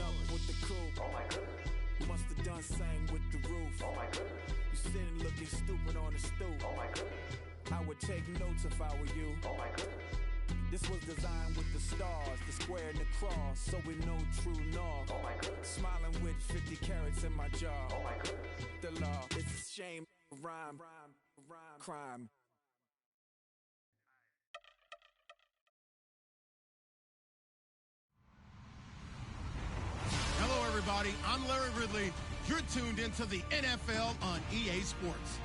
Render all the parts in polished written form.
up with the coupe. Oh my goodness. Must have done same with the roof. Oh my goodness. You sitting looking stupid on the stoop. Oh my goodness. I would take notes if I were you. Oh my goodness. This was designed with the stars, the square and the cross, so we know true north. Oh my goodness. Smiling with 50 carats in my jaw. Oh my goodness. The law, it's a shame, rhyme, crime. Hello, everybody. I'm Larry Ridley. You're tuned into the NFL on EA Sports.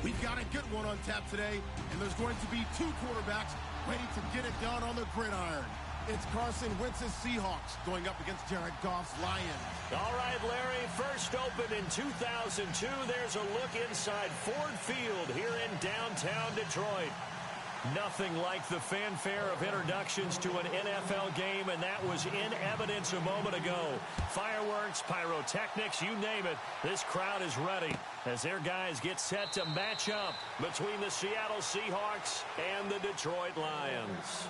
We've got a good one on tap today, and there's going to be two quarterbacks ready to get it done on the gridiron. It's Carson Wentz's Seahawks going up against Jared Goff's Lions. All right, Larry, first opened in 2002. There's a look inside Ford Field here in downtown Detroit. Nothing like the fanfare of introductions to an NFL game, and that was in evidence a moment ago. Fireworks, pyrotechnics, you name it. This crowd is ready as their guys get set to match up between the Seattle Seahawks and the Detroit Lions.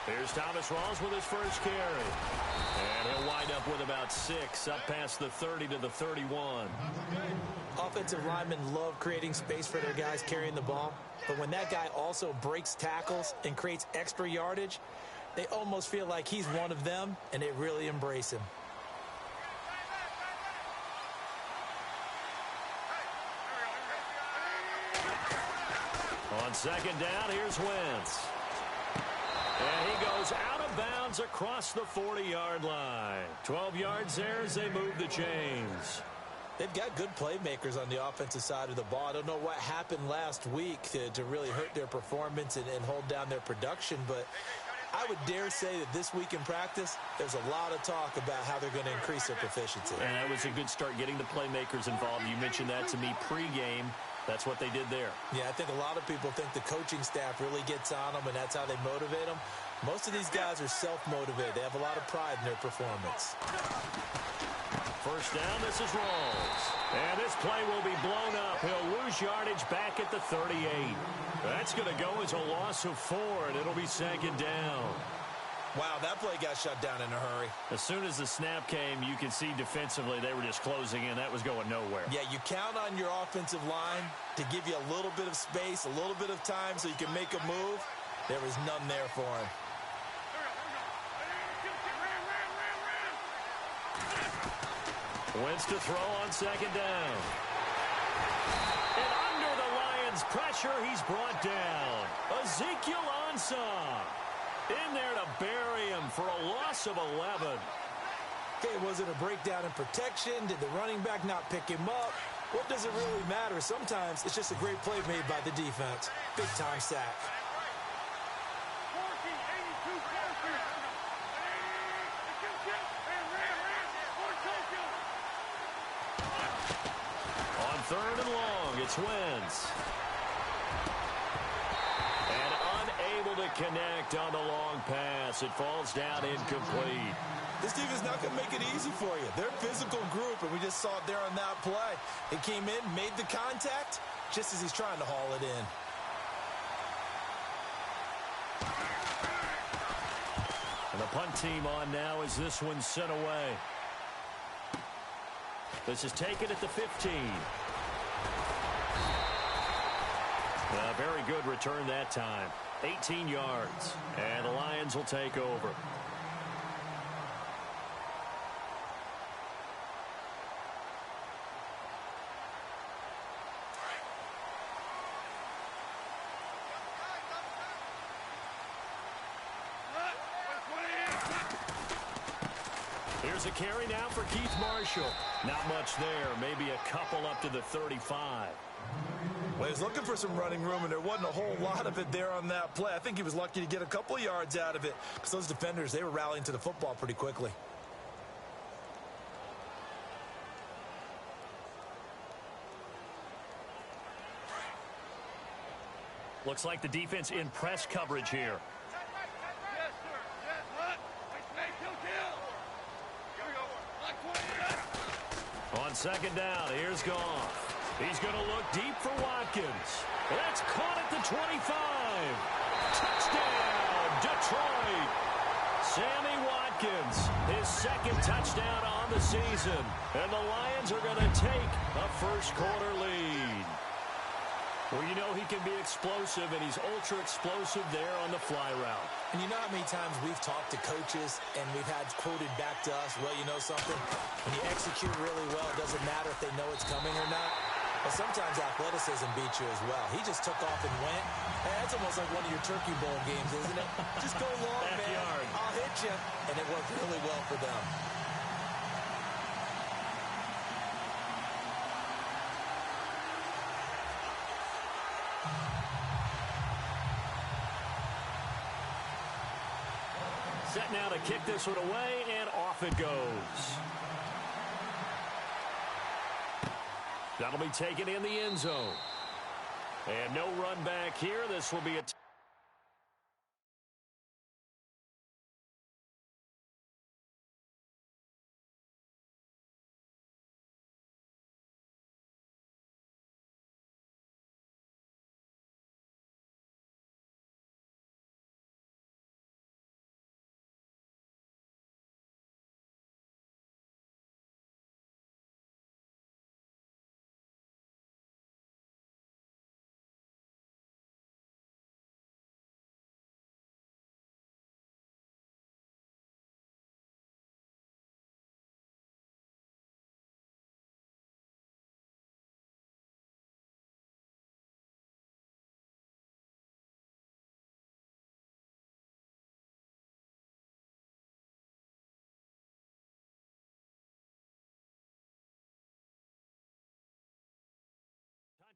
Here's Thomas Rawls with his first carry. And he'll wind up with about 6, up past the 30 to the 31. Offensive linemen love creating space for their guys carrying the ball. But when that guy also breaks tackles and creates extra yardage, they almost feel like he's one of them, and they really embrace him. On second down, here's Wentz. And he goes out of bounds across the 40-yard line. 12 yards there as they move the chains. They've got good playmakers on the offensive side of the ball. I don't know what happened last week to really hurt their performance and hold down their production, but I would dare say that this week in practice, there's a lot of talk about how they're going to increase their proficiency. And that was a good start getting the playmakers involved. You mentioned that to me pregame. That's what they did there. Yeah, I think a lot of people think the coaching staff really gets on them, and that's how they motivate them. Most of these guys are self-motivated. They have a lot of pride in their performance. First down, this is Rawls. And this play will be blown up. He'll lose yardage back at the 38. That's going to go as a loss of 4, and it'll be second down. Wow, that play got shut down in a hurry. As soon as the snap came, you could see defensively they were just closing in. That was going nowhere. Yeah, you count on your offensive line to give you a little bit of space, a little bit of time so you can make a move. There was none there for him. Wentz to throw on second down. And under the Lions' pressure, he's brought down. Ezekiel Ansah in there to bury him for a loss of 11. Okay, was it a breakdown in protection? Did the running back not pick him up? What does it really matter? Sometimes it's just a great play made by the defense. Big-time sack. On third and long, it's Wentz. And unable to connect on the long pass. It falls down incomplete. This team is not going to make it easy for you. They're a physical group, and we just saw it there on that play. He came in, made the contact, just as he's trying to haul it in. And the punt team on now as this one's sent away. This is taken at the 15. A very good return that time. 18 yards. And the Lions will take over. Here's a carry now for Keith Marshall. Not much there. Maybe a couple up to the 35. Well, he was looking for some running room, and there wasn't a whole lot of it there on that play. I think he was lucky to get a couple yards out of it because those defenders, they were rallying to the football pretty quickly. Looks like the defense in press coverage here. On second down, here's Goff. He's going to look deep for Watkins. That's caught at the 25. Touchdown, Detroit. Sammy Watkins, his second touchdown on the season. And the Lions are going to take a first-quarter lead. Well, you know he can be explosive, and he's ultra-explosive there on the fly route. And you know how many times we've talked to coaches and we've had quoted back to us, well, you know something? When you execute really well, it doesn't matter if they know it's coming or not. But sometimes athleticism beats you as well. He just took off and went. Hey, that's almost like one of your Turkey Bowl games, isn't it? Just go long, man. I'll hit you. And it worked really well for them. Set now to kick this one away, and off it goes. That'll be taken in the end zone. And no run back here. This will be a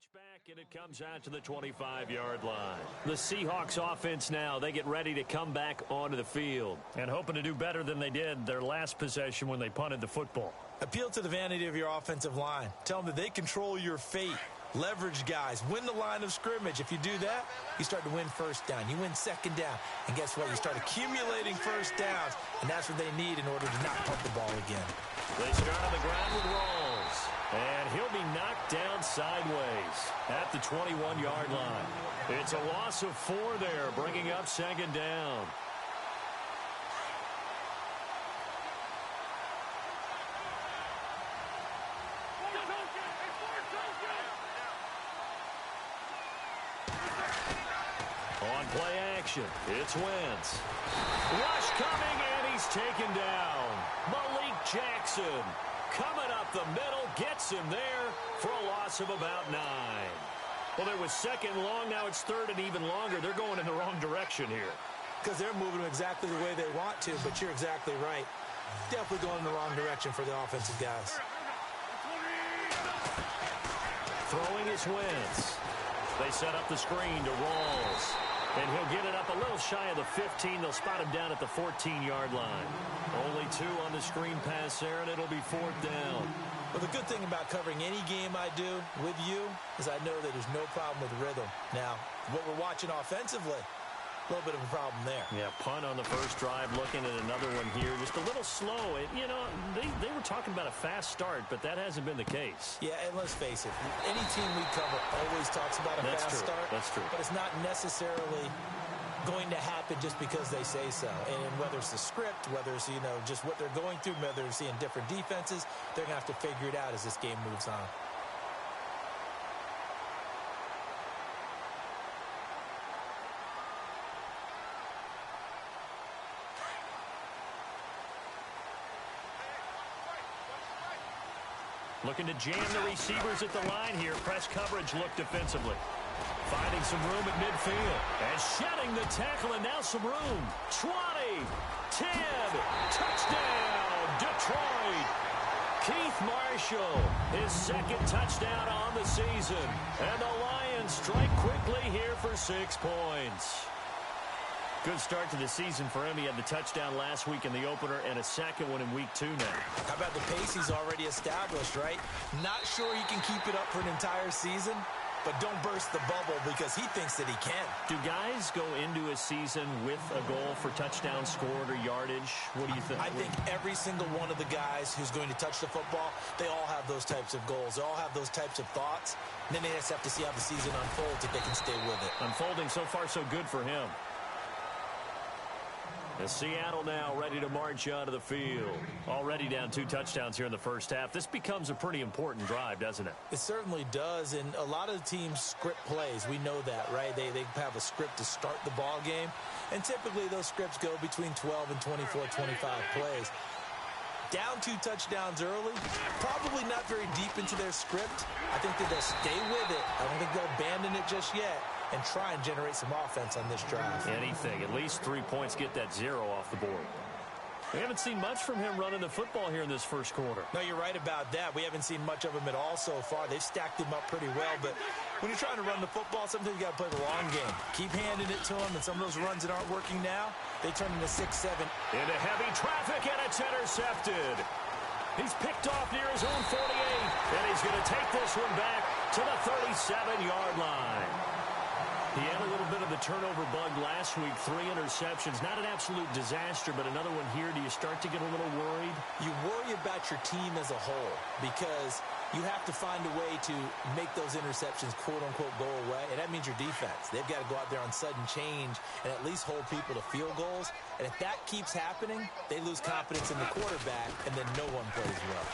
touchback, and it comes out to the 25-yard line. The Seahawks offense now, they get ready to come back onto the field and hoping to do better than they did their last possession when they punted the football. Appeal to the vanity of your offensive line. Tell them that they control your fate. Leverage guys. Win the line of scrimmage. If you do that, you start to win first down. You win second down. And guess what? You start accumulating first downs. And that's what they need in order to not punt the ball again. They start on the ground with Rawls. And he'll be knocked down sideways at the 21-yard line. It's a loss of 4 there, bringing up second down. On play action, it's Wentz. Rush coming, and he's taken down. Malik Jackson coming up the middle, gets him there for a loss of about 9. Well, there was second and long. Now it's third and even longer. They're going in the wrong direction here. Because they're moving exactly the way they want to, but you're exactly right. Definitely going in the wrong direction for the offensive guys. Throwing is Wentz. They set up the screen to Rawls. And he'll get it up a little shy of the 15. They'll spot him down at the 14-yard line. Only 2 on the screen pass there, and it'll be 4th down. Well, the good thing about covering any game I do with you is I know that there's no problem with rhythm. Now, what we're watching offensively, a little bit of a problem there. Yeah, punt on the first drive, looking at another one here. Just a little slow. You know, they were talking about a fast start, but that hasn't been the case. Yeah, and let's face it, any team we cover always talks about a fast start. That's true. But it's not necessarily going to happen just because they say so. And whether it's the script, whether it's, you know, just what they're going through, whether they're seeing different defenses, they're going to have to figure it out as this game moves on. Looking to jam the receivers at the line here. Press coverage look defensively. Finding some room at midfield. And shedding the tackle, and now some room. 20, 10, touchdown, Detroit. Keith Marshall, his second touchdown on the season. And the Lions strike quickly here for 6 points. Good start to the season for him. He had the touchdown last week in the opener and a second one in week 2 now. How about the pace he's already established, right? Not sure he can keep it up for an entire season, but don't burst the bubble because he thinks that he can. Do guys go into a season with a goal for touchdown scored or yardage? What do you think? I think every single one of the guys who's going to touch the football, they all have those types of goals. They all have those types of thoughts. And then they just have to see how the season unfolds if they can stay with it. Unfolding so far so good for him. And Seattle now ready to march onto the field. Already down 2 touchdowns here in the first half. This becomes a pretty important drive, doesn't it? It certainly does, and a lot of the teams script plays. We know that, right? They have a script to start the ball game, and typically those scripts go between 12 and 24, 25 plays. Down 2 touchdowns early, probably not very deep into their script. I think that they'll stay with it. I don't think they'll abandon it just yet and try and generate some offense on this drive. Anything. At least 3 points, get that 0 off the board. We haven't seen much from him running the football here in this first quarter. No, you're right about that. We haven't seen much of him at all so far. They've stacked him up pretty well, but when you're trying to run the football, sometimes you got to play the long game. Keep handing it to him, and some of those runs that aren't working now, they turn into 6-7. Into heavy traffic, and it's intercepted. He's picked off near his own 48, and he's going to take this one back to the 37-yard line. He had a little bit of the turnover bug last week, 3 interceptions. Not an absolute disaster, but another one here. Do you start to get a little worried? You worry about your team as a whole because you have to find a way to make those interceptions, quote-unquote, go away, and that means your defense. They've got to go out there on sudden change and at least hold people to field goals, and if that keeps happening, they lose confidence in the quarterback, and then no one plays well.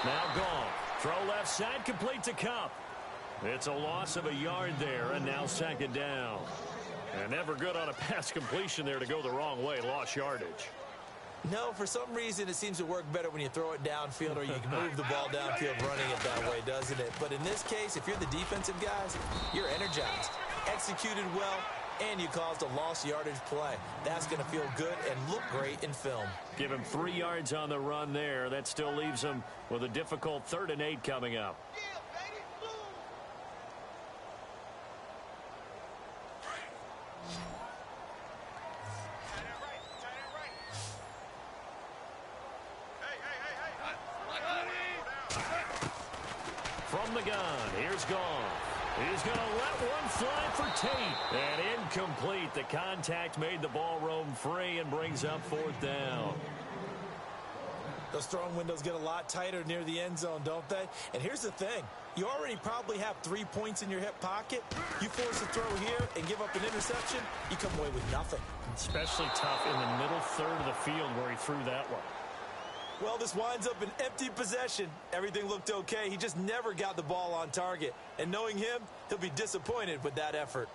Now gone. Throw left side, complete to Cup. It's a loss of a yard there, and now 2nd down. And never good on a pass completion there to go the wrong way. Lost yardage. No, for some reason, it seems to work better when you throw it downfield or you can move the ball downfield running it that way, doesn't it? But in this case, if you're the defensive guys, you're energized, executed well, and you caused a lost yardage play. That's going to feel good and look great in film. Give him 3 yards on the run there. That still leaves him with a difficult 3rd and 8 coming up. From the gun, here's Goff. He's going to let one fly for Tate. And incomplete. The contact made the ball roam free and brings up 4th down. Those throwing windows get a lot tighter near the end zone, don't they? And here's the thing. You already probably have 3 points in your hip pocket. You force a throw here and give up an interception, you come away with nothing. Especially tough in the middle 3rd of the field where he threw that one. Well, this winds up an empty possession. Everything looked okay. He just never got the ball on target. And knowing him, he'll be disappointed with that effort.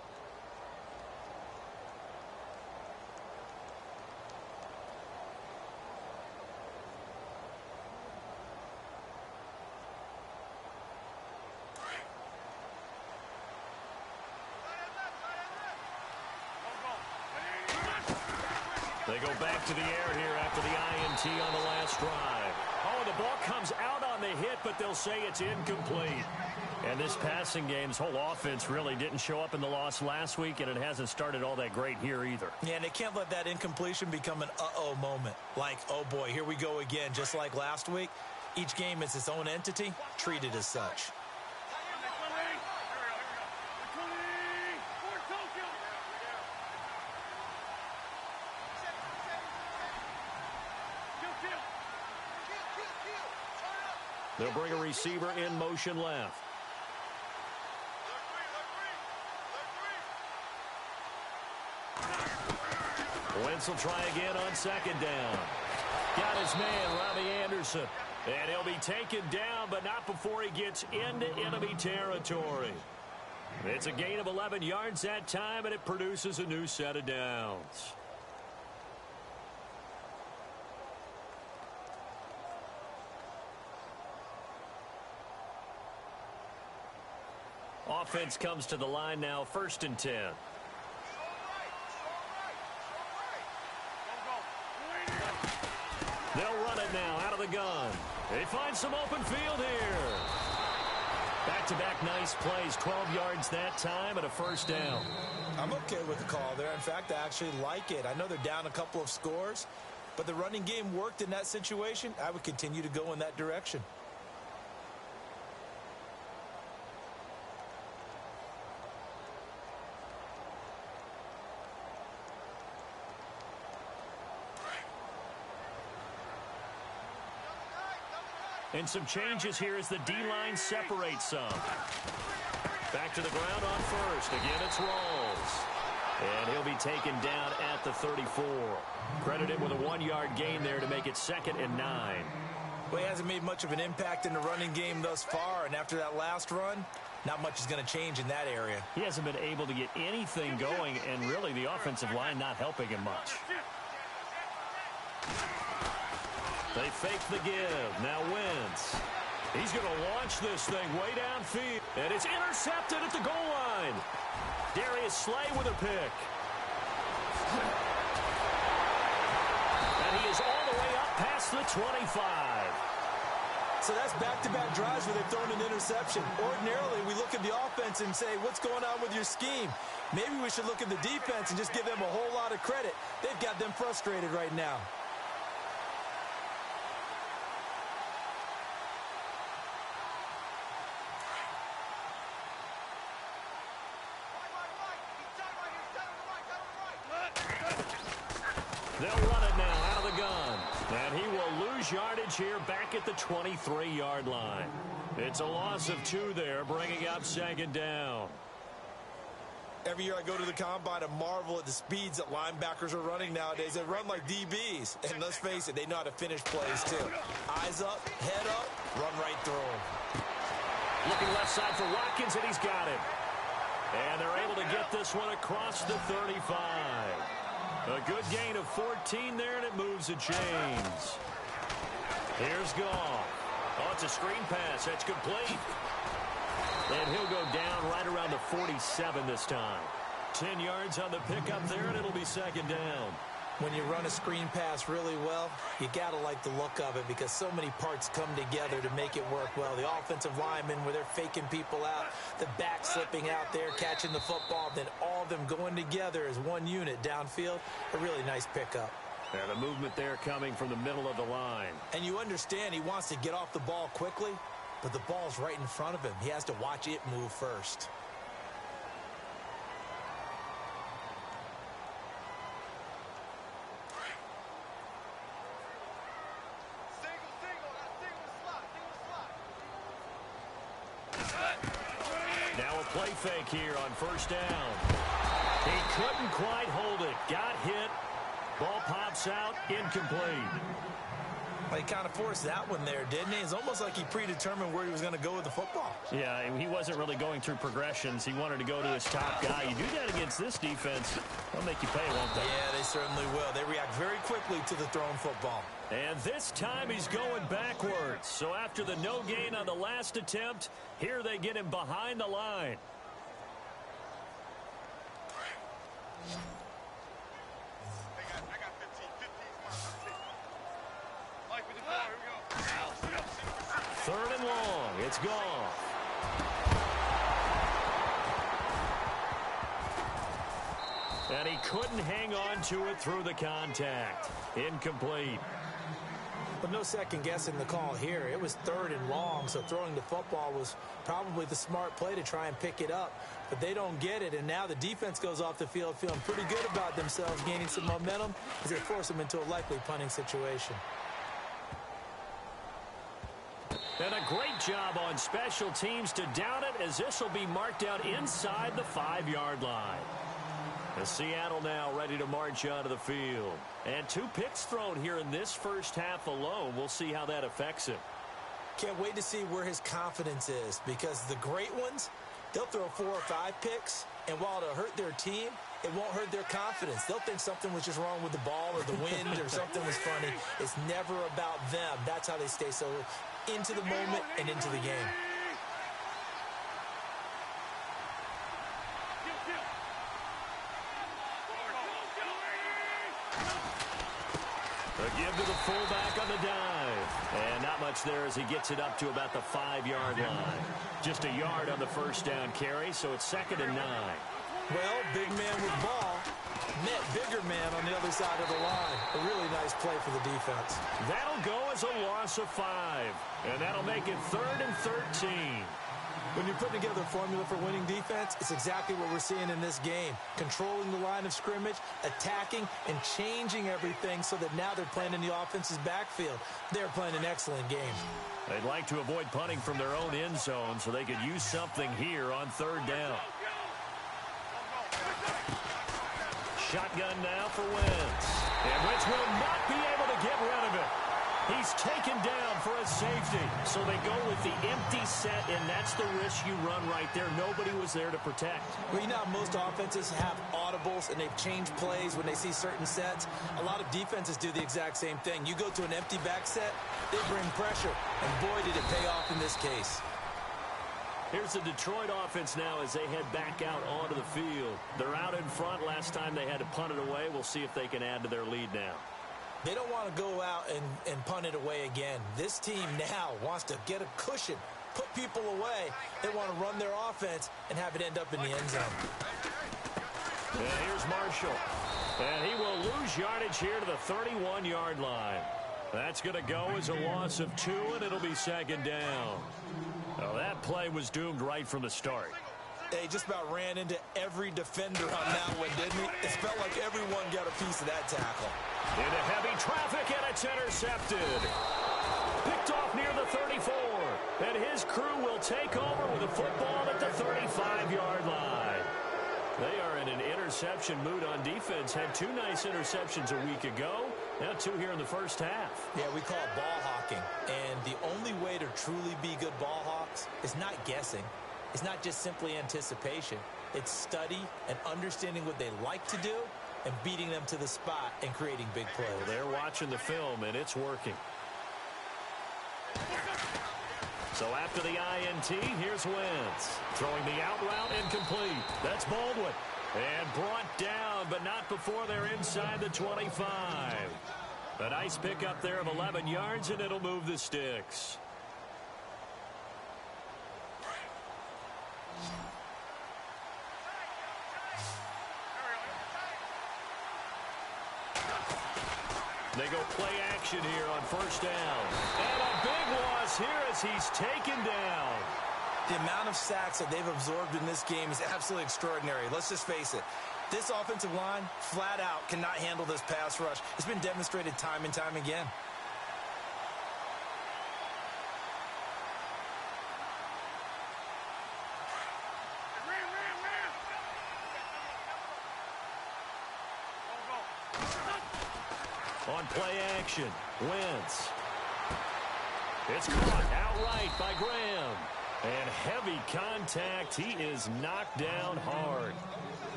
They go back to the air here after the INT on the last drive. Oh, the ball comes out on the hit, but they'll say it's incomplete. And this passing game, this whole offense really didn't show up in the loss last week, and it hasn't started all that great here either. Yeah, and they can't let that incompletion become an uh-oh moment. Like, oh boy, here we go again, just like last week. Each game is its own entity, treated as such. They'll bring a receiver in motion left. Wentz will try again on 2nd down. Got his man, Robbie Anderson. And he'll be taken down, but not before he gets into enemy territory. It's a gain of 11 yards that time, and it produces a new set of downs. Offense comes to the line now, 1st and 10. They'll run it now out of the gun. They find some open field here. Back-to-back nice plays, 12 yards that time and a 1st down. I'm okay with the call there. In fact, I actually like it. I know they're down a couple of scores, but the running game worked in that situation. I would continue to go in that direction. And some changes here as the D-line separates some. Back to the ground on 1st. Again, it's Rawls. And he'll be taken down at the 34. Credit him with a 1-yard gain there to make it 2nd and 9. Well, he hasn't made much of an impact in the running game thus far, and after that last run, not much is going to change in that area. He hasn't been able to get anything going, and really the offensive line not helping him much. They fake the give. Now Wentz. He's going to launch this thing way downfield. And it's intercepted at the goal line. Darius Slay with a pick. And he is all the way up past the 25. So that's back-to-back drives where they've thrown an interception. Ordinarily, we look at the offense and say, what's going on with your scheme? Maybe we should look at the defense and just give them a whole lot of credit. They've got them frustrated right now. They'll run it now out of the gun. And he will lose yardage here back at the 23-yard line. It's a loss of 2 there, bringing up 2nd down. Every year I go to the combine and marvel at the speeds that linebackers are running nowadays. They run like DBs. And let's face it, they know how to finish plays too. Eyes up, head up, run right through them. Looking left side for Watkins, and he's got it. And they're able to get this one across the 35. A good gain of 14 there, and it moves the chains. Here's Goff. Oh, it's a screen pass. That's complete. And he'll go down right around the 47 this time. 10 yards on the pickup there, and it'll be 2nd down. When you run a screen pass really well, you got to like the look of it because so many parts come together to make it work well. The offensive linemen, where they're faking people out, the back slipping out there, catching the football, then all of them going together as one unit downfield. A really nice pickup. And the movement there coming from the middle of the line. And you understand he wants to get off the ball quickly, but the ball's right in front of him. He has to watch it move first. Now a play fake here on 1st down. He couldn't quite hold it. Got hit. Ball pops out. Incomplete. Well, he kind of forced that one there, didn't he? It's almost like he predetermined where he was going to go with the football. Yeah, he wasn't really going through progressions. He wanted to go to his top guy. You do that against this defense, they'll make you pay, won't they? Yeah, they certainly will. They react very quickly to the thrown football. And this time he's going backwards. So after the no gain on the last attempt, here they get him behind the line. Third and long. It's gone. And he couldn't hang on to it through the contact. Incomplete. But no second guessing the call here. It was 3rd and long, so throwing the football was probably the smart play to try and pick it up. But they don't get it, and now the defense goes off the field feeling pretty good about themselves, gaining some momentum as they force them into a likely punting situation. And a great job on special teams to down it, as this will be marked out inside the 5-yard line. And Seattle now ready to march onto the field. And 2 picks thrown here in this first half alone. We'll see how that affects him. Can't wait to see where his confidence is, because the great ones, they'll throw 4 or 5 picks, and while it'll hurt their team, it won't hurt their confidence. They'll think something was just wrong with the ball or the wind or something was funny. It's never about them. That's how they stay so into the moment and into the game. A give to the fullback on the dive. And not much there as he gets it up to about the 5-yard line. Just a yard on the first down carry, so it's 2nd and 9. Well, big man with ball met bigger man on the other side of the line. A really nice play for the defense. That'll go as a loss of 5. And that'll make it 3rd and 13. When you put together a formula for winning defense, it's exactly what we're seeing in this game. Controlling the line of scrimmage, attacking, and changing everything so that now they're playing in the offense's backfield. They're playing an excellent game. They'd like to avoid punting from their own end zone so they could use something here on 3rd down. Shotgun now for Wentz. And Wentz will not be able to get rid of it. He's taken down for a safety. So they go with the empty set, and that's the risk you run right there. Nobody was there to protect. Well, you know how most offenses have audibles, and they've changed plays when they see certain sets. A lot of defenses do the exact same thing. You go to an empty back set, they bring pressure. And boy, did it pay off in this case. Here's the Detroit offense now as they head back out onto the field. They're out in front. Last time they had to punt it away. We'll see if they can add to their lead now. They don't want to go out and punt it away again. This team now wants to get a cushion, put people away. They want to run their offense and have it end up in the end zone. And here's Marshall. And he will lose yardage here to the 31-yard line. That's going to go as a loss of 2, and it'll be 2nd down. Well, that play was doomed right from the start. They just about ran into every defender on that one, didn't he? It felt like everyone got a piece of that tackle. Into heavy traffic, and it's intercepted. Picked off near the 34. And his crew will take over with the football at the 35-yard line. They are in an interception mood on defense. Had 2 nice interceptions a week ago. Now 2 here in the first half. Yeah, we call it ball hawking. And the only way to truly be good ball hawks is not guessing. It's not just simply anticipation. It's study and understanding what they like to do and beating them to the spot and creating big plays. Well, they're watching the film, and it's working. So after the INT, here's Wentz. Throwing the out route incomplete. That's Baldwin. And brought down, but not before they're inside the 25. A nice pickup there of 11 yards, and it'll move the sticks. They go play action here on 1st down. And a big loss here as he's taken down. The amount of sacks that they've absorbed in this game is absolutely extraordinary. Let's just face it. This offensive line, flat out, cannot handle this pass rush. It's been demonstrated time and time again. On play action, Wentz. It's caught outright by Graham. And heavy contact. He is knocked down hard.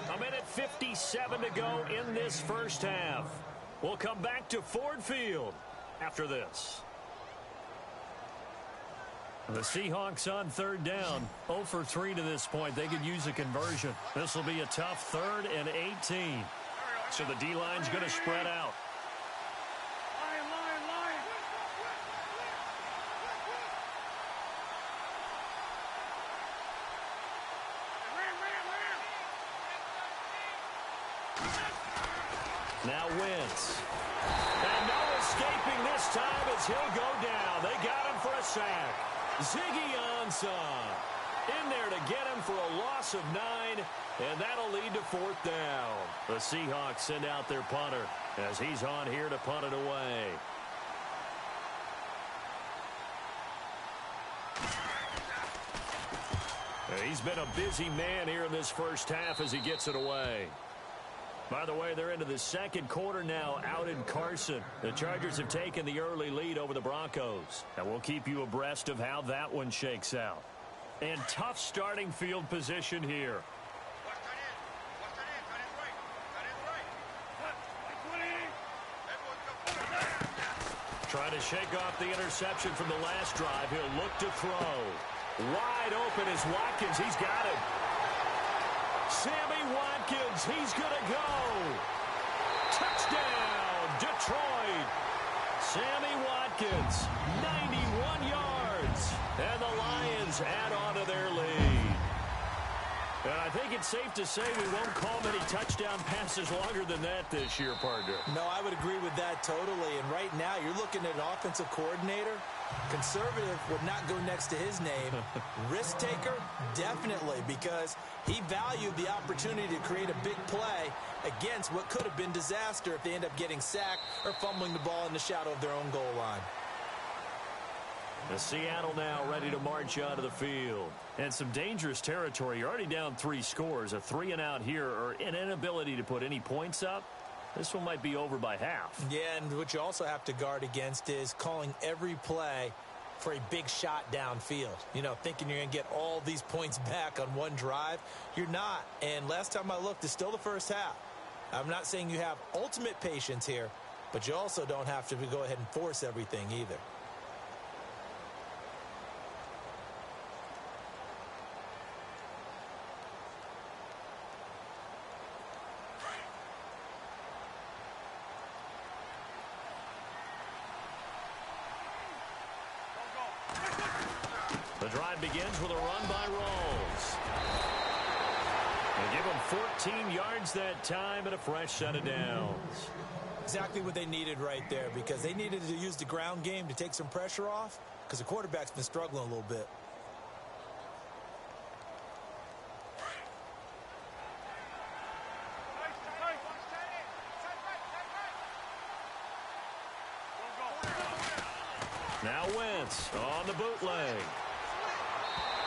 1:57 to go in this first half. We'll come back to Ford Field after this. The Seahawks on 3rd down. 0 for 3 to this point. They could use a conversion. This will be a tough 3rd and 18. So the D-line's going to spread out. Now Wentz. And no escaping this time as he'll go down. They got him for a sack. Ziggy Ansah in there to get him for a loss of 9, and that'll lead to 4th down. The Seahawks send out their punter as he's on here to punt it away. He's been a busy man here in this first half as he gets it away. By the way, they're into the 2nd quarter now out in Carson. The Chargers have taken the early lead over the Broncos. And we'll keep you abreast of how that one shakes out. And tough starting field position here. Trying to shake off the interception from the last drive. He'll look to throw. Wide open is Watkins. He's got it. Sammy Watkins, he's going to go. Touchdown, Detroit. Sammy Watkins, 91 yards. And the Lions add on to their lead. And I think it's safe to say we won't call many touchdown passes longer than that this year, partner. No, I would agree with that totally. And right now, you're looking at an offensive coordinator. Conservative would not go next to his name. Risk taker, definitely, because he valued the opportunity to create a big play against what could have been disaster if they end up getting sacked or fumbling the ball in the shadow of their own goal line. The Seattle now ready to march onto the field. And some dangerous territory. You're already down 3 scores. A 3-and-out here or an inability to put any points up. This one might be over by half. Yeah, and what you also have to guard against is calling every play for a big shot downfield. You know, thinking you're going to get all these points back on one drive. You're not. And last time I looked, it's still the first half. I'm not saying you have ultimate patience here, but you also don't have to go ahead and force everything either. The drive begins with a run by Rawls. They give him 14 yards that time and a fresh set of downs. Exactly what they needed right there, because they needed to use the ground game to take some pressure off, because the quarterback's been struggling a little bit. Now Wentz on the bootleg.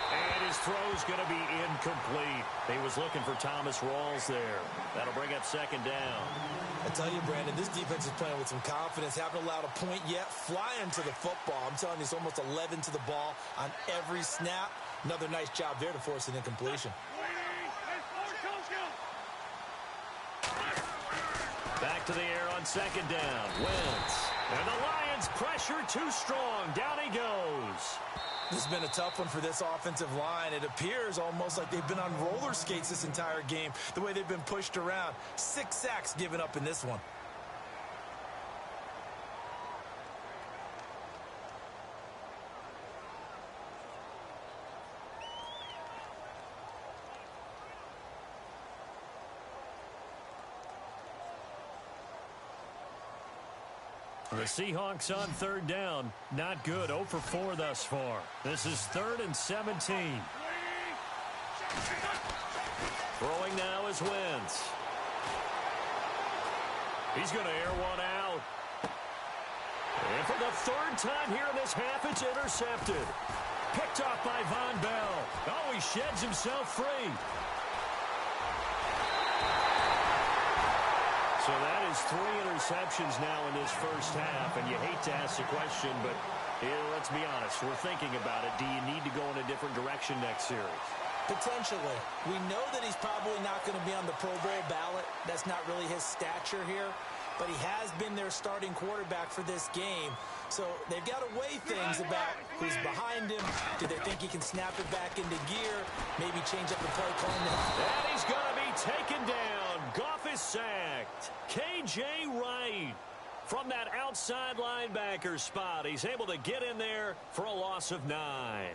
And his throw's going to be incomplete. He was looking for Thomas Rawls there. That'll bring up second down. I tell you, Brandon, this defense is playing with some confidence. Haven't allowed a point yet. Flying to the football. I'm telling you, it's almost 11 to the ball on every snap. Another nice job there to force an incompletion. Back to the air on second down. Wentz. And the Lions pressure too strong. Down he goes. This has been a tough one for this offensive line. It appears almost like they've been on roller skates this entire game, the way they've been pushed around. 6 sacks given up in this one. The Seahawks on third down. Not good. 0 for 4 thus far. This is 3rd and 17. Throwing now is Wentz. He's going to air one out. And for the 3rd time here in this half, it's intercepted. Picked off by Von Bell. Oh, he sheds himself free. So that is 3 interceptions now in this first half, and you hate to ask the question, but let's be honest, we're thinking about it. Do you need to go in a different direction next series? Potentially. We know that he's probably not going to be on the Pro Bowl ballot. That's not really his stature here, but he has been their starting quarterback for this game. So they've got to weigh things about who's behind him. Do they think he can snap it back into gear? Maybe change up the play calling. And he's going to be taken down. Goff is sacked. K.J. Wright from that outside linebacker spot. He's able to get in there for a loss of 9.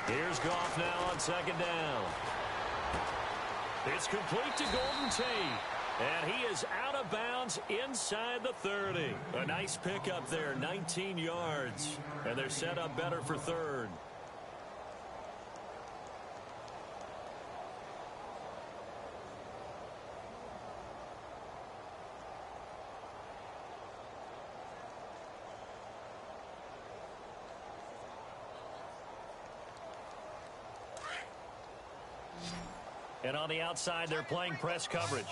Here's Goff now on second down. It's complete to Golden Tate. And he is out of bounds inside the 30. A nice pickup there, 19 yards. And they're set up better for 3rd. And on the outside, they're playing press coverage.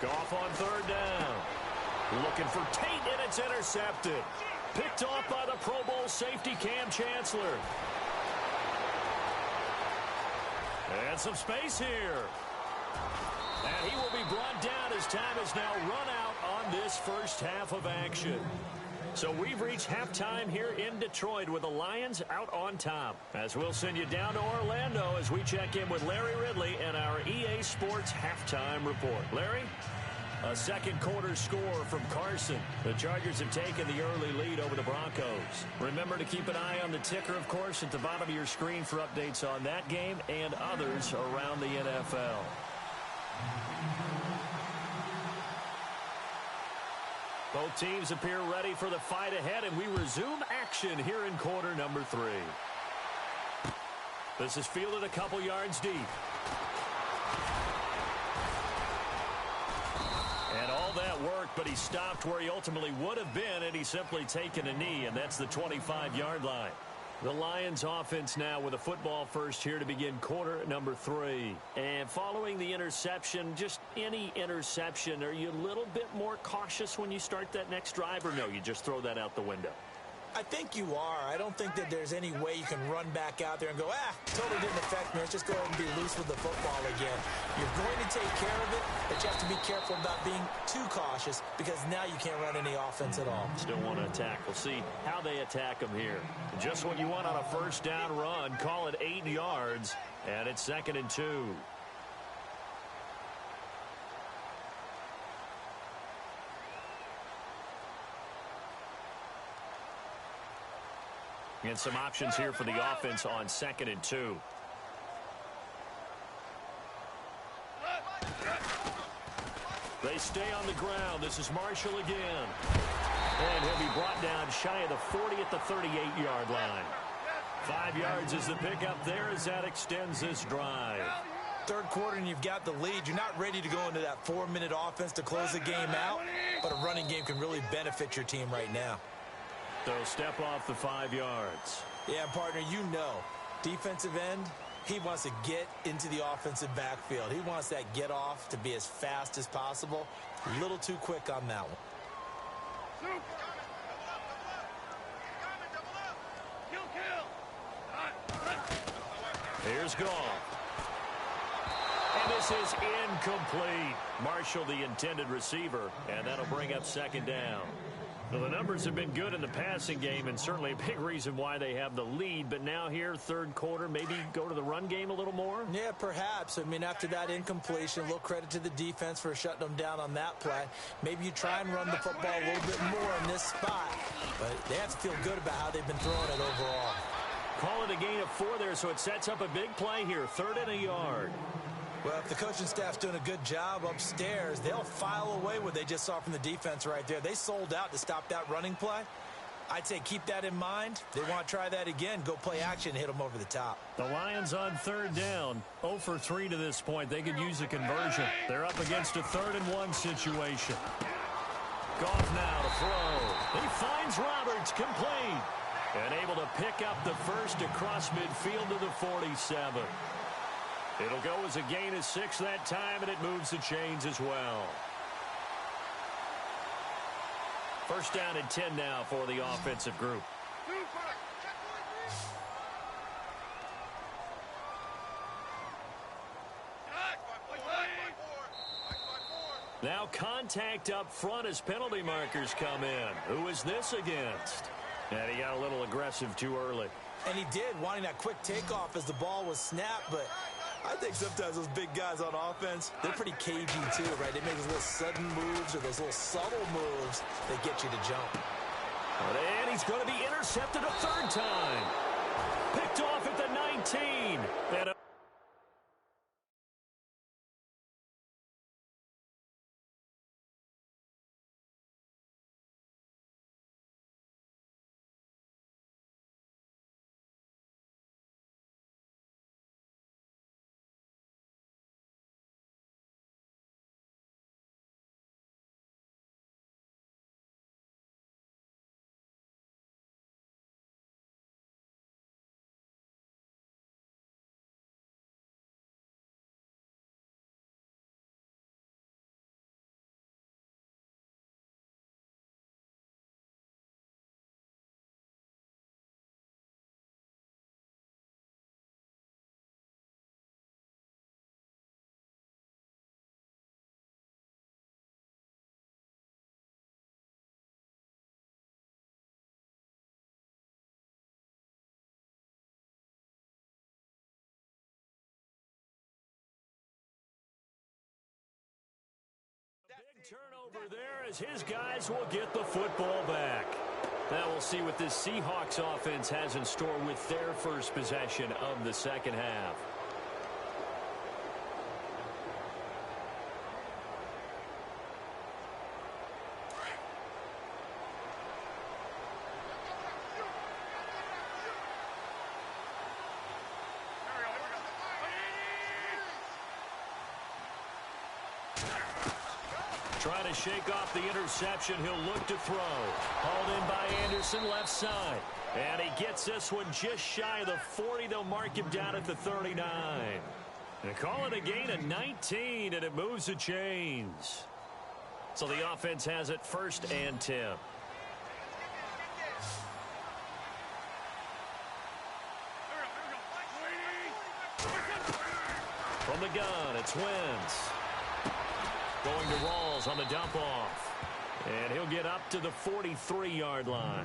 Goff on 3rd down. Looking for Tate, and it's intercepted. Picked off by the Pro Bowl safety Cam Chancellor. And some space here. And he will be brought down as time has now run out on this first half of action. So we've reached halftime here in Detroit with the Lions out on top. As we'll send you down to Orlando as we check in with Larry Ridley and our EA Sports halftime report. Larry? A second quarter score from Carson. The Chargers have taken the early lead over the Broncos. Remember to keep an eye on the ticker, of course, at the bottom of your screen for updates on that game and others around the NFL. Both teams appear ready for the fight ahead, and we resume action here in quarter number 3. This is fielded a couple yards deep. And all that work, but he stopped where he ultimately would have been, and he's simply taken a knee, and that's the 25-yard line. The Lions offense now with a football first here to begin quarter number 3. And following the interception, just any interception, are you a little bit more cautious when you start that next drive, or no, you just throw that out the window? I think you are. I don't think that there's any way you can run back out there and go, totally didn't affect me. Let's just go ahead and be loose with the football again. You're going to take care of it, but you have to be careful about being too cautious because now you can't run any offense at all. Still want to attack. We'll see how they attack them here. Just what you want on a first down run. Call it 8 yards, and it's 2nd and 2. And some options here for the offense on 2nd and 2. They stay on the ground. This is Marshall again. And he'll be brought down shy of the 40 at the 38-yard line. 5 yards is the pickup there as that extends this drive. Third quarter and you've got the lead. You're not ready to go into that 4-minute offense to close the game out, but a running game can really benefit your team right now. They'll step off the 5 yards. Yeah, partner, you know, defensive end, he wants to get into the offensive backfield. He wants that get off to be as fast as possible. A little too quick on that one. Here's Goff. And this is incomplete. Marshall, the intended receiver, and that'll bring up 2nd down. Well, the numbers have been good in the passing game and certainly a big reason why they have the lead. But now here, third quarter, maybe go to the run game a little more? Yeah, perhaps. I mean, after that incompletion, a little credit to the defense for shutting them down on that play. Maybe you try and run the football a little bit more in this spot. But they have to feel good about how they've been throwing it overall. Call it a gain of 4 there, so it sets up a big play here. 3rd and a yard. Well, if the coaching staff's doing a good job upstairs, they'll file away what they just saw from the defense right there. They sold out to stop that running play. I'd say keep that in mind. They want to try that again. Go play action, hit them over the top. The Lions on 3rd down. 0 for 3 to this point. They could use a conversion. They're up against a 3rd and 1 situation. Goff now to throw. He finds Roberts, complete. And able to pick up the first across midfield to the 47. It'll go as a gain of 6 that time, and it moves the chains as well. 1st down and 10 now for the offensive group. Now contact up front as penalty markers come in. Who is this against? And he got a little aggressive too early. And he did, wanting that quick takeoff as the ball was snapped, but I think sometimes those big guys on offense, they're pretty cagey too, right? They make those little sudden moves or those little subtle moves that get you to jump. And he's going to be intercepted a 3rd time. Picked off at the 19. And over there as his guys will get the football back. Now we'll see what this Seahawks offense has in store with their first possession of the second half. Trying to shake off the interception. He'll look to throw. Hauled in by Anderson, left side. And he gets this one just shy of the 40. They'll mark him down at the 39. And call it a gain of 19, and it moves the chains. So the offense has it 1st and 10. From the gun, it's Wentz. Going to Rawls on the dump-off. And he'll get up to the 43-yard line.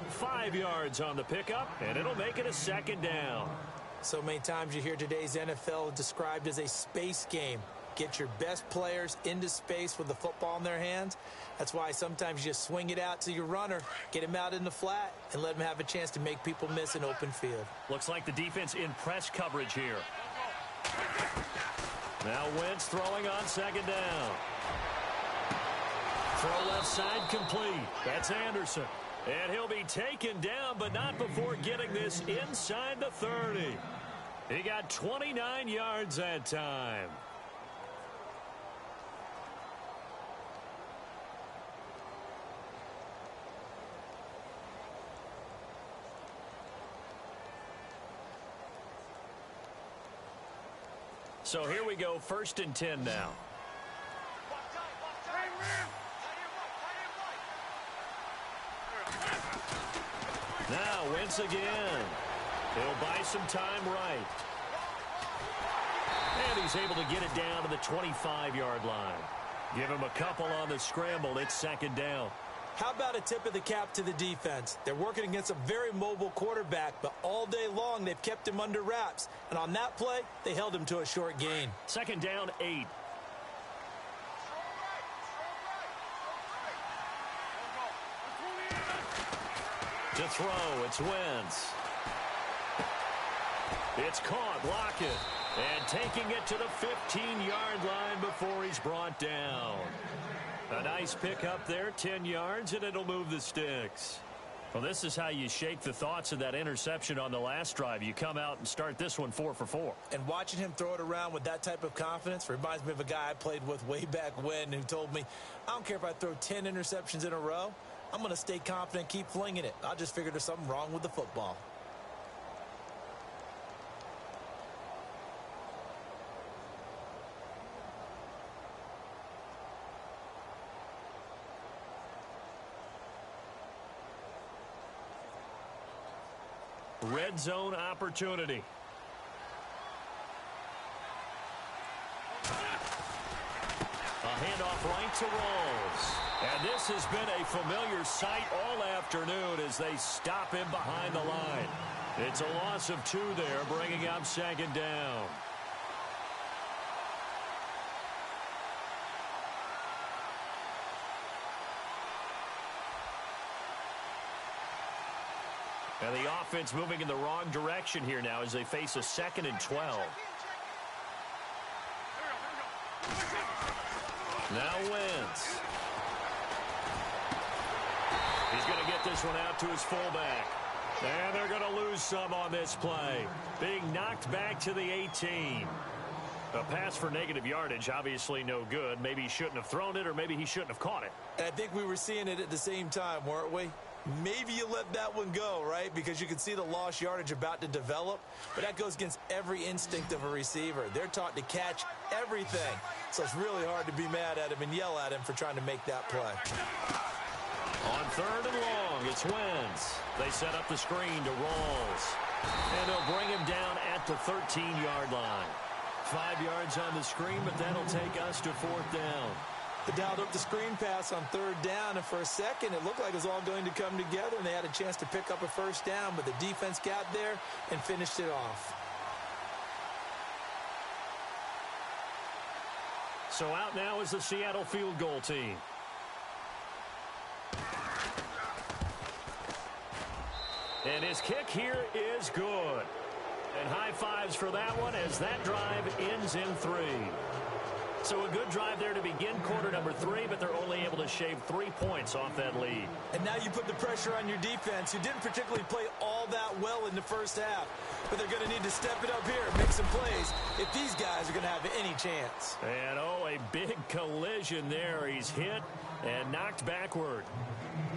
5 yards on the pickup, and it'll make it a 2nd down. So many times you hear today's NFL described as a space game. Get your best players into space with the football in their hands. That's why sometimes you just swing it out to your runner, get him out in the flat, and let him have a chance to make people miss an open field. Looks like the defense in press coverage here. Now Wentz throwing on 2nd down. Throw left side complete. That's Anderson. And he'll be taken down, but not before getting this inside the 30. He got 29 yards that time. So here we go, 1st and 10 now. Now Wentz again. He'll buy some time right. And he's able to get it down to the 25-yard line. Give him a couple on the scramble. It's 2nd down. How about a tip of the cap to the defense? They're working against a very mobile quarterback, but all day long they've kept him under wraps. And on that play, they held him to a short gain. 2nd down, 8. To throw, it's Wentz. It's caught, Lockett. And taking it to the 15-yard line before he's brought down. A nice pick up there, 10 yards, and it'll move the sticks. Well, this is how you shake the thoughts of that interception on the last drive. You come out and start this one 4 for 4. And watching him throw it around with that type of confidence reminds me of a guy I played with way back when who told me, I don't care if I throw 10 interceptions in a row. I'm going to stay confident, keep flinging it. I just figured there's something wrong with the football. Red zone opportunity. A handoff right to Rawls. And this has been a familiar sight all afternoon as they stop him behind the line. It's a loss of 2 there, bringing up 2nd down. And the offense moving in the wrong direction here now as they face a 2nd and 12. Now Wentz. He's going to get this one out to his fullback. And they're going to lose some on this play. Being knocked back to the 18. A pass for negative yardage, obviously no good. Maybe he shouldn't have thrown it, or maybe he shouldn't have caught it. And I think we were seeing it at the same time, weren't we? Maybe you let that one go, right? Because you can see the lost yardage about to develop. But that goes against every instinct of a receiver. They're taught to catch everything. So it's really hard to be mad at him and yell at him for trying to make that play. On 3rd and long, it's Wentz. They set up the screen to Rawls. And they'll bring him down at the 13-yard line. 5 yards on the screen, but that'll take us to 4th down. They dialed up the screen pass on 3rd down, and for a second, it looked like it was all going to come together, and they had a chance to pick up a 1st down, but the defense got there and finished it off. So out now is the Seattle field goal team. And his kick here is good. And high fives for that one as that drive ends in 3. So a good drive there to begin quarter number 3, but they're only able to shave 3 points off that lead. And now you put the pressure on your defense, who didn't particularly play all that well in the first half. But they're going to need to step it up here, make some plays, if these guys are going to have any chance. And, oh, a big collision there. He's hit and knocked backward.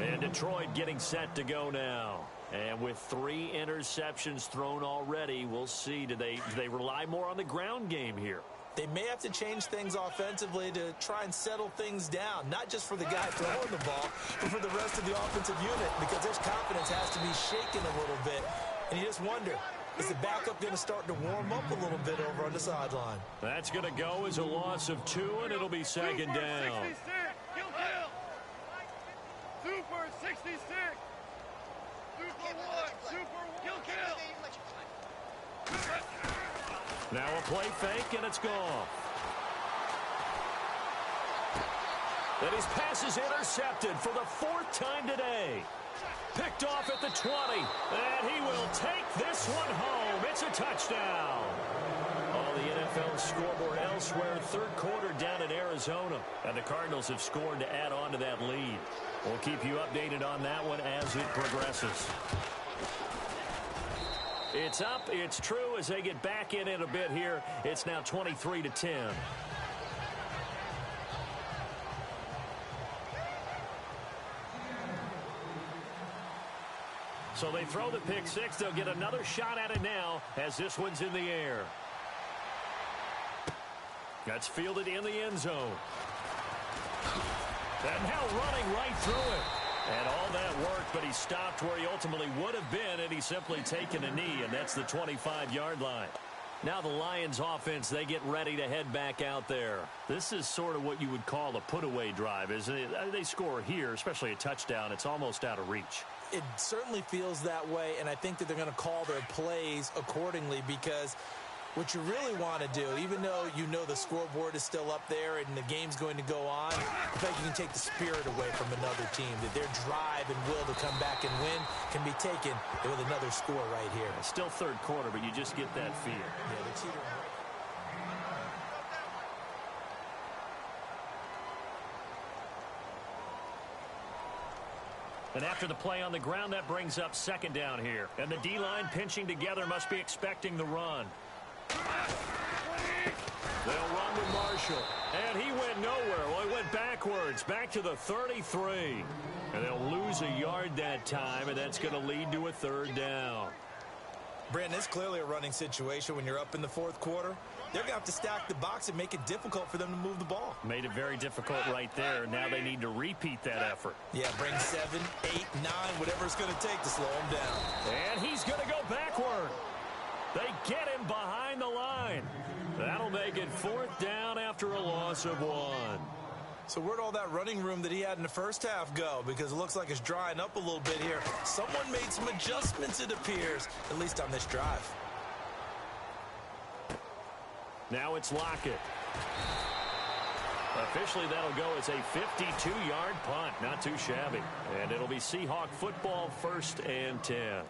And Detroit getting set to go now. And with 3 interceptions thrown already, we'll see. Do they rely more on the ground game here? They may have to change things offensively to try and settle things down, not just for the guy throwing the ball, but for the rest of the offensive unit, because their confidence has to be shaken a little bit. And you just wonder, is the backup going to start to warm up a little bit over on the sideline? That's going to go as a loss of 2, and it'll be second down. Super 66. Super 1. Super kill. Now a play fake, and it's gone. And his pass is intercepted for the 4th time today. Picked off at the 20, and he will take this one home. It's a touchdown. Oh, the NFL scoreboard elsewhere. 3rd quarter down in Arizona. And the Cardinals have scored to add on to that lead. We'll keep you updated on that one as it progresses. It's up. It's true as they get back in it a bit here. It's now 23-10. So they throw the pick 6. They'll get another shot at it now as this one's in the air. That's fielded in the end zone. And now running right through it. And all that worked, but he stopped where he ultimately would have been, and he's simply taken a knee, and that's the 25-yard line. Now the Lions offense, they get ready to head back out there. This is sort of what you would call a put-away drive, isn't it? They score here, especially a touchdown. It's almost out of reach. It certainly feels that way, and I think that they're going to call their plays accordingly, because what you really want to do, even though you know the scoreboard is still up there and the game's going to go on, I think you can take the spirit away from another team, that their drive and will to come back and win can be taken with another score right here. It's still 3rd quarter, but you just get that feel. Yeah, they're teetering. And after the play on the ground, that brings up 2nd down here. And the D-line pinching together must be expecting the run. They'll run with Marshall. And he went nowhere. Well, he went backwards, back to the 33. And they'll lose a yard that time, and that's going to lead to a 3rd down. Brandon, it's clearly a running situation when you're up in the 4th quarter. They're going to have to stack the box and make it difficult for them to move the ball. Made it very difficult right there. Now they need to repeat that effort. Yeah, bring 7, 8, 9, whatever it's going to take to slow him down. And he's going to go backward. They get him behind the line. That'll make it 4th down after a loss of 1. So where'd all that running room that he had in the first half go? Because it looks like it's drying up a little bit here. Someone made some adjustments, it appears, at least on this drive. Now it's Lockett. Officially, that'll go as a 52-yard punt. Not too shabby. And it'll be Seahawk football, 1st and 10.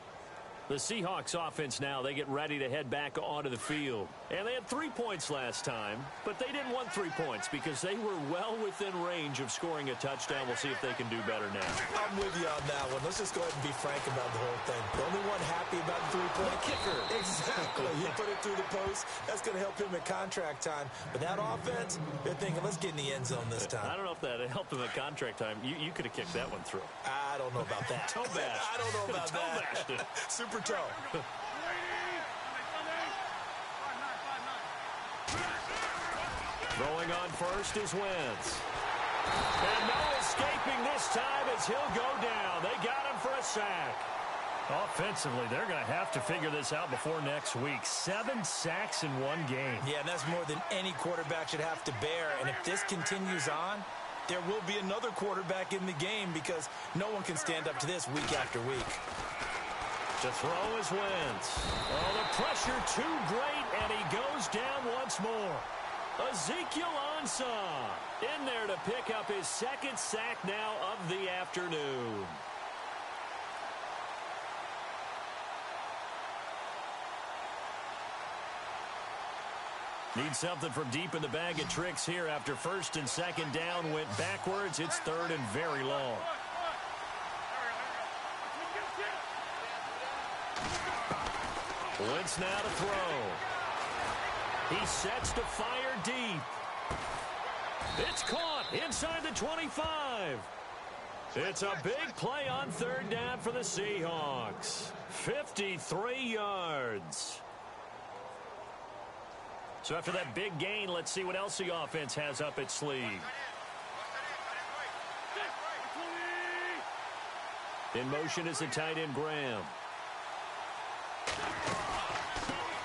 The Seahawks offense now, they get ready to head back onto the field. And they had 3 points last time, but they didn't want 3 points because they were well within range of scoring a touchdown. We'll see if they can do better now. I'm with you on that one. Let's just go ahead and be frank about the whole thing. The only one happy about the 3-point kicker. Exactly. You put it through the post. That's going to help him at contract time. But that offense, they're thinking, let's get in the end zone this time. I don't know if that helped him at contract time. You could have kicked that one through. I don't know about that. Toe bash. I don't know about Toe that. bashed it. Super toe. Throwing on first is Wentz. And no escaping this time as he'll go down. They got him for a sack. Offensively, they're going to have to figure this out before next week. 7 sacks in 1 game. Yeah, and that's more than any quarterback should have to bear. And if this continues on, there will be another quarterback in the game because no one can stand up to this week after week. To throw is Wentz. Oh, the pressure too great, and he goes down once more. Ezekiel Ansah in there to pick up his 2nd sack now of the afternoon. Need something from deep in the bag of tricks here after first and second down went backwards. It's third and very long. Wentz now to throw. He sets to fire deep. It's caught inside the 25. It's a big play on third down for the Seahawks. 53 yards. So after that big gain, let's see what else the offense has up its sleeve. In motion is the tight end Graham.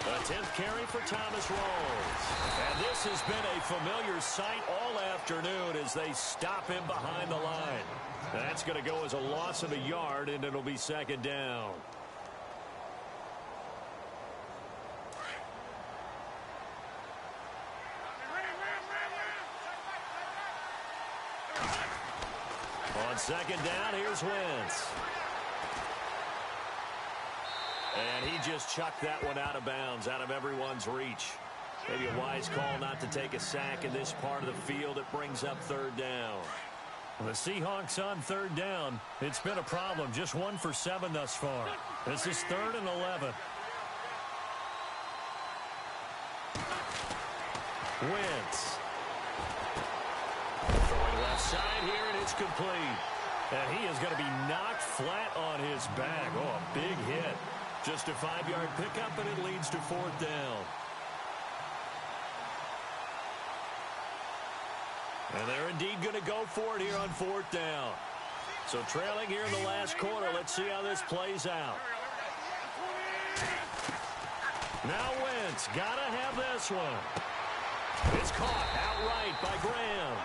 A 10th carry for Thomas Rawls. And this has been a familiar sight all afternoon as they stop him behind the line. That's going to go as a loss of a yard, and it'll be second down. On second down, here's Wentz. And he just chucked that one out of bounds, out of everyone's reach. Maybe a wise call not to take a sack in this part of the field. It brings up third down. Well, the Seahawks on third down. It's been a problem. Just 1 for 7 thus far. This is 3rd and 11. Wentz. Throwing left side here, and it's complete. And he is going to be knocked flat on his back. Oh, a big hit. Just a 5-yard pickup, and it leads to 4th down. And they're indeed going to go for it here on 4th down. So trailing here in the last quarter. Let's see how this plays out. Now Wentz, got to have this one. It's caught outright by Graham.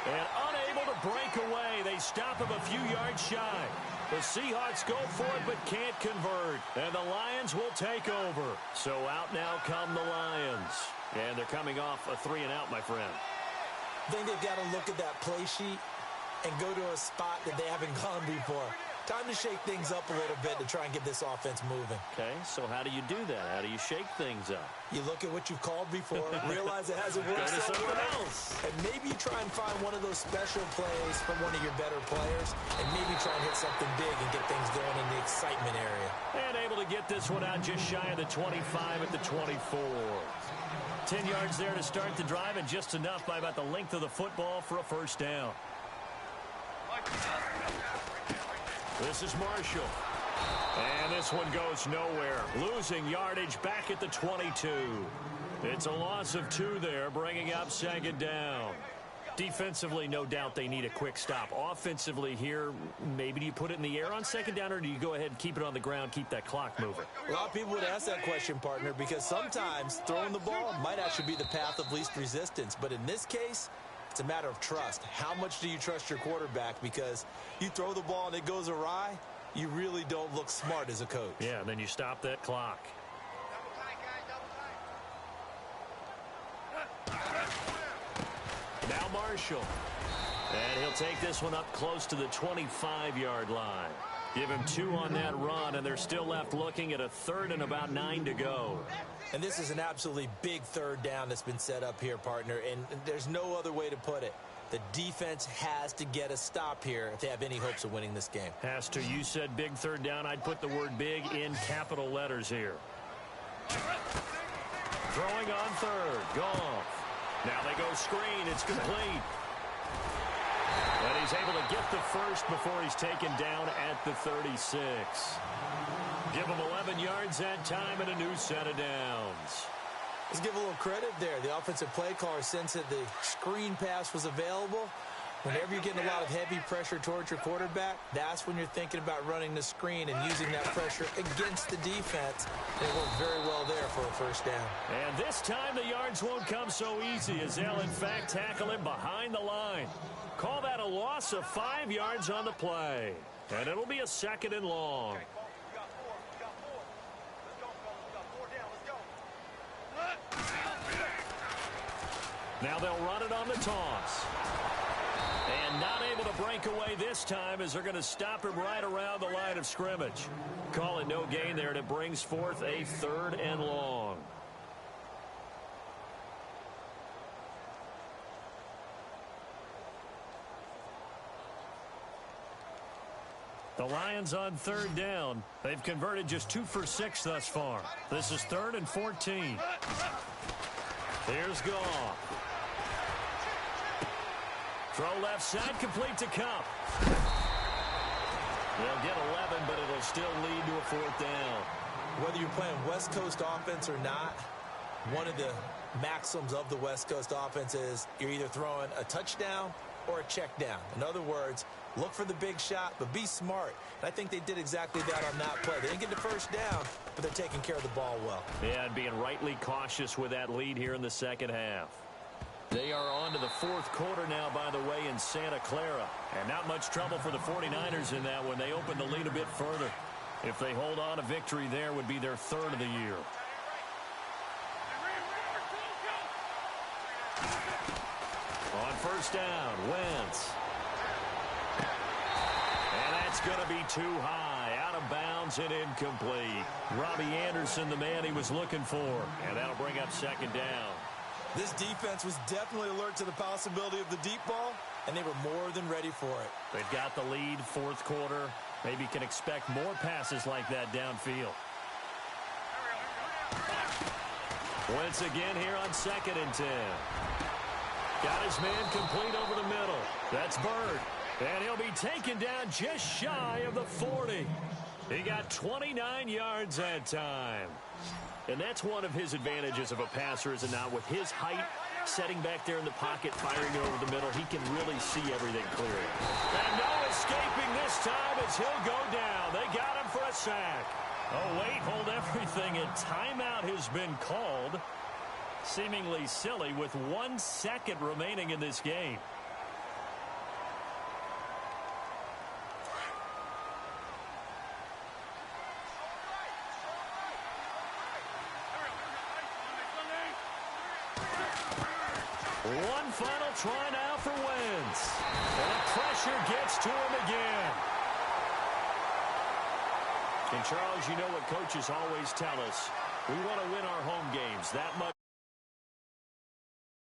And unable to break away. They stop him a few yards shy. The Seahawks go for it but can't convert. And the Lions will take over. So out now come the Lions. And they're coming off a 3-and-out, my friend. I think they've got to look at that play sheet and go to a spot that they haven't gone before. Time to shake things up a little bit to try and get this offense moving. Okay, so how do you do that? How do you shake things up? You look at what you've called before, realize it hasn't worked something else. and maybe you try and find one of those special plays from one of your better players, and maybe try and hit something big and get things going in the excitement area. And able to get this one out just shy of the 25 at the 24. 10 yards there to start the drive, and just enough by about the length of the football for a first down. This is Marshall. And this one goes nowhere. Losing yardage back at the 22. It's a loss of 2 there, bringing up second down. Defensively, no doubt they need a quick stop. Offensively here, maybe do you put it in the air on second down, or do you go ahead and keep it on the ground, keep that clock moving? A lot of people would ask that question, partner, because sometimes throwing the ball might actually be the path of least resistance. But in this case, it's a matter of trust. How much do you trust your quarterback? Because you throw the ball and it goes awry, you really don't look smart as a coach. Yeah, and then you stop that clock. Now Marshall. And he'll take this one up close to the 25-yard line. Give him 2 on that run, and they're still left looking at a 3rd and about 9 to go. And this is an absolutely big third down that's been set up here, partner, and there's no other way to put it. The defense has to get a stop here if they have any hopes of winning this game. Has to. You said big third down. I'd put the word big in capital letters here. Throwing on third. Goff. Now they go screen. It's complete. And he's able to get the first before he's taken down at the 36. Give him 11 yards that time and a new set of downs. Let's give a little credit there. The offensive play caller sensed that the screen pass was available. Whenever you're getting a lot of heavy pressure towards your quarterback, that's when you're thinking about running the screen and using that pressure against the defense. And it worked very well there for a first down. And this time the yards won't come so easy as they'll, in fact, tackle him behind the line. Call that a loss of 5 yards on the play. And it'll be a 2nd and long. Now they'll run it on the toss. And not able to break away this time as they're going to stop him right around the line of scrimmage. Call it no gain there, and it brings forth a 3rd and long. The Lions on third down. They've converted just 2 for 6 thus far. This is 3rd and 14. Here's Goff. Throw left side, complete to Cup. They'll get 11, but it'll still lead to a 4th down. Whether you're playing West Coast offense or not, one of the maxims of the West Coast offense is you're either throwing a touchdown or a check down. In other words, look for the big shot, but be smart. And I think they did exactly that on that play. They didn't get the first down, but they're taking care of the ball well. Yeah, and being rightly cautious with that lead here in the second half. They are on to the 4th quarter now, by the way, in Santa Clara. And not much trouble for the 49ers in that when they open the lead a bit further. If they hold on, a victory there would be their 3rd of the year. On first down, Wentz. And that's going to be too high. Out of bounds and incomplete. Robbie Anderson, the man he was looking for. And that'll bring up 2nd down. This defense was definitely alert to the possibility of the deep ball, and they were more than ready for it. They've got the lead, 4th quarter. Maybe can expect more passes like that downfield. Wentz again here on 2nd and 10. Got his man complete over the middle. That's Bird. And he'll be taken down just shy of the 40. He got 29 yards that time. And that's one of his advantages of a passer, is it not? With his height, setting back there in the pocket, firing over the middle, he can really see everything clearly. And no escaping this time as he'll go down. They got him for a sack. Oh, wait, hold everything. A timeout has been called. Seemingly silly with 1 second remaining in this game. One final try now for Wentz. And the pressure gets to him again. And Charles, you know what coaches always tell us. We want to win our home games that much.